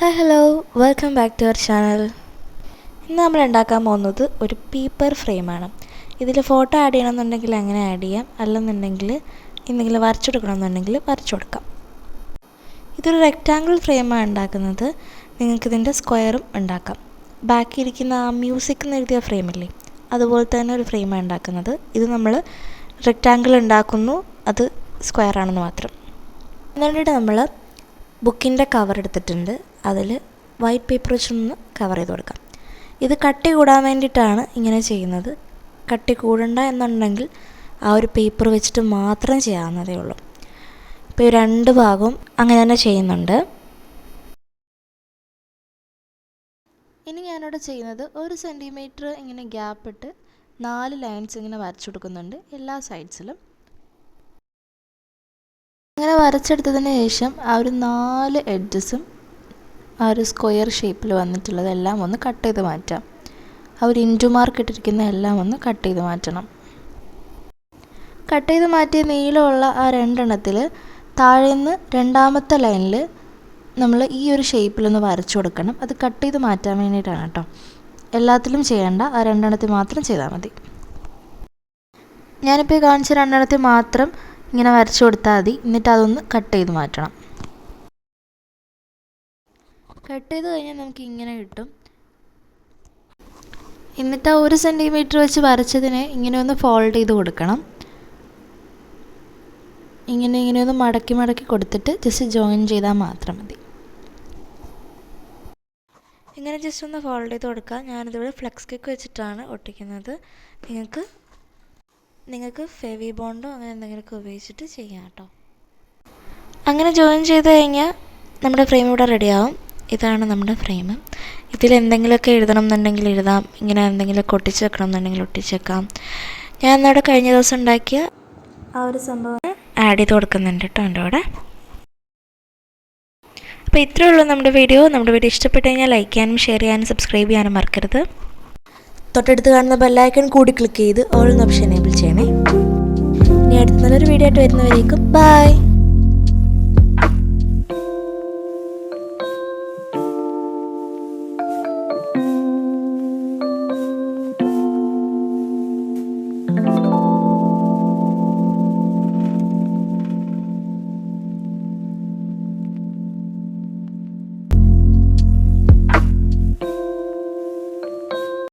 Hi hello welcome back to our channel. ഇന്ന് നമ്മൾ ഉണ്ടാക്കാൻ പോകുന്നത് ഒരു പേപ്പർ ഫ്രെയിമാണ്. ഇതിൽ ഫോട്ടോ ആഡ് ചെയ്യണമെന്നുണ്ടെങ്കിൽ അങ്ങനെ ആഡ് ചെയ്യാം, അല്ലെന്നുണ്ടെങ്കിൽ എന്തെങ്കിലും വരച്ചെടുക്കണമെന്നുണ്ടെങ്കിൽ വരച്ചു കൊടുക്കാം. ഇതൊരു റെക്റ്റാങ്കിൾ ഫ്രെയിമാണ് ഉണ്ടാക്കുന്നത്. നിങ്ങൾക്കിതിൻ്റെ സ്ക്വയറും ഉണ്ടാക്കാം. ബാക്കി ഇരിക്കുന്ന ആ മ്യൂസിക് എന്ന് എഴുതിയ ഫ്രെയിമില്ലേ, അതുപോലെ തന്നെ ഒരു ഫ്രെയിമാണ് ഉണ്ടാക്കുന്നത്. ഇത് നമ്മൾ റെക്റ്റാങ്കിൾ ഉണ്ടാക്കുന്നു, അത് സ്ക്വയറാണെന്ന് മാത്രം. എന്നിട്ട് നമ്മൾ ബുക്കിൻ്റെ കവർ എടുത്തിട്ടുണ്ട്. അതിൽ വൈറ്റ് പേപ്പർ വെച്ചൊന്ന് കവർ ചെയ്ത് കൊടുക്കാം. ഇത് കട്ടി കൂടാൻ വേണ്ടിയിട്ടാണ് ഇങ്ങനെ ചെയ്യുന്നത്. കട്ടി കൂടണ്ട എന്നുണ്ടെങ്കിൽ ആ ഒരു പേപ്പർ വെച്ചിട്ട് മാത്രം ചെയ്യാവുന്നതേ ഉള്ളൂ. ഇപ്പോൾ ഈ രണ്ട് ഭാഗവും അങ്ങനെ തന്നെ ചെയ്യുന്നുണ്ട്. ഇനി ഞാനിവിടെ ചെയ്യുന്നത് 1 സെൻറ്റിമീറ്റർ ഇങ്ങനെ ഗ്യാപ്പ് ഇട്ട് 4 ലൈൻസ് ഇങ്ങനെ വരച്ചു കൊടുക്കുന്നുണ്ട് എല്ലാ സൈഡ്സിലും. അങ്ങനെ വരച്ചെടുത്തതിന് ശേഷം ആ ഒരു 4 എഡ്ജസും ആ ഒരു സ്ക്വയർ ഷേപ്പിൽ വന്നിട്ടുള്ളതെല്ലാം ഒന്ന് കട്ട് ചെയ്ത് മാറ്റാം. ആ ഒരു ഇൻറ്റു മാർക്ക് ഇട്ടിരിക്കുന്ന എല്ലാം ഒന്ന് കട്ട് ചെയ്ത് മാറ്റണം. കട്ട് ചെയ്ത് മാറ്റിയ നീളമുള്ള ആ രണ്ടെണ്ണത്തിൽ താഴേന്ന് രണ്ടാമത്തെ ലൈനിൽ നമ്മൾ ഈ ഒരു ഷേപ്പിലൊന്ന് വരച്ചു കൊടുക്കണം. അത് കട്ട് ചെയ്ത് മാറ്റാൻ വേണ്ടിയിട്ടാണ് കേട്ടോ. എല്ലാത്തിലും ചെയ്യേണ്ട, ആ രണ്ടെണ്ണത്തിൽ മാത്രം ചെയ്താൽ മതി. ഞാനിപ്പോൾ ഈ കാണിച്ച രണ്ടെണ്ണത്തിൽ മാത്രം ഇങ്ങനെ വരച്ചു കൊടുത്താൽ മതി. എന്നിട്ട് അതൊന്ന് കട്ട് ചെയ്ത് മാറ്റണം. കട്ട് ചെയ്ത് കഴിഞ്ഞാൽ നമുക്ക് ഇങ്ങനെ കിട്ടും. എന്നിട്ട് ആ 1 സെൻറ്റിമീറ്റർ വെച്ച് വരച്ചതിനെ ഇങ്ങനെ ഒന്ന് ഫോൾഡ് ചെയ്ത് കൊടുക്കണം. ഇങ്ങനെ ഒന്ന് മടക്കി കൊടുത്തിട്ട് ജസ്റ്റ് ജോയിൻ ചെയ്താൽ മാത്രം മതി. ഇങ്ങനെ ജസ്റ്റ് ഒന്ന് ഫോൾഡ് ചെയ്ത് കൊടുക്കുക. ഞാനിതിവിടെ ഫ്ലെക്സ് കേക്ക് വെച്ചിട്ടാണ് ഒട്ടിക്കുന്നത്. നിങ്ങൾക്ക് ഫെവി ബോണ്ടോ അങ്ങനെ എന്തെങ്കിലുമൊക്കെ ഉപയോഗിച്ചിട്ട് ചെയ്യാം കേട്ടോ. അങ്ങനെ ജോയിൻ ചെയ്ത് കഴിഞ്ഞാൽ നമ്മുടെ ഫ്രെയിം ഇവിടെ റെഡിയാവും. ഇതാണ് നമ്മുടെ ഫ്രെയിം. ഇതിൽ എന്തെങ്കിലുമൊക്കെ എഴുതണം എന്നുണ്ടെങ്കിൽ എഴുതാം, ഇങ്ങനെ എന്തെങ്കിലുമൊക്കെ ഒട്ടിച്ച് വെക്കണം എന്നുണ്ടെങ്കിൽ ഒട്ടിച്ച് വെക്കാം. ഞാൻ ഇന്നവിടെ കഴിഞ്ഞ ദിവസം ഉണ്ടാക്കിയ ആ ഒരു സംഭവം ആഡ് ചെയ്ത് കൊടുക്കുന്നുണ്ട് കേട്ടോ എൻ്റെ കൂടെ. അപ്പോൾ ഇത്രയേ ഉള്ളൂ നമ്മുടെ വീഡിയോ ഇഷ്ടപ്പെട്ട് കഴിഞ്ഞാൽ ലൈക്ക് ചെയ്യാനും ഷെയർ ചെയ്യാനും സബ്സ്ക്രൈബ് ചെയ്യാനും മറക്കരുത്. തൊട്ടടുത്ത് കാണുന്ന ബെല്ലൈക്കൺ കൂടി ക്ലിക്ക് ചെയ്ത് ഓൾ എന്ന ഓപ്ഷൻ എനേബിൾ ചെയ്യണേ. ഇനി അടുത്ത നല്ലൊരു വീഡിയോ ആയിട്ട് വരുന്നവരേക്കും ബൈ.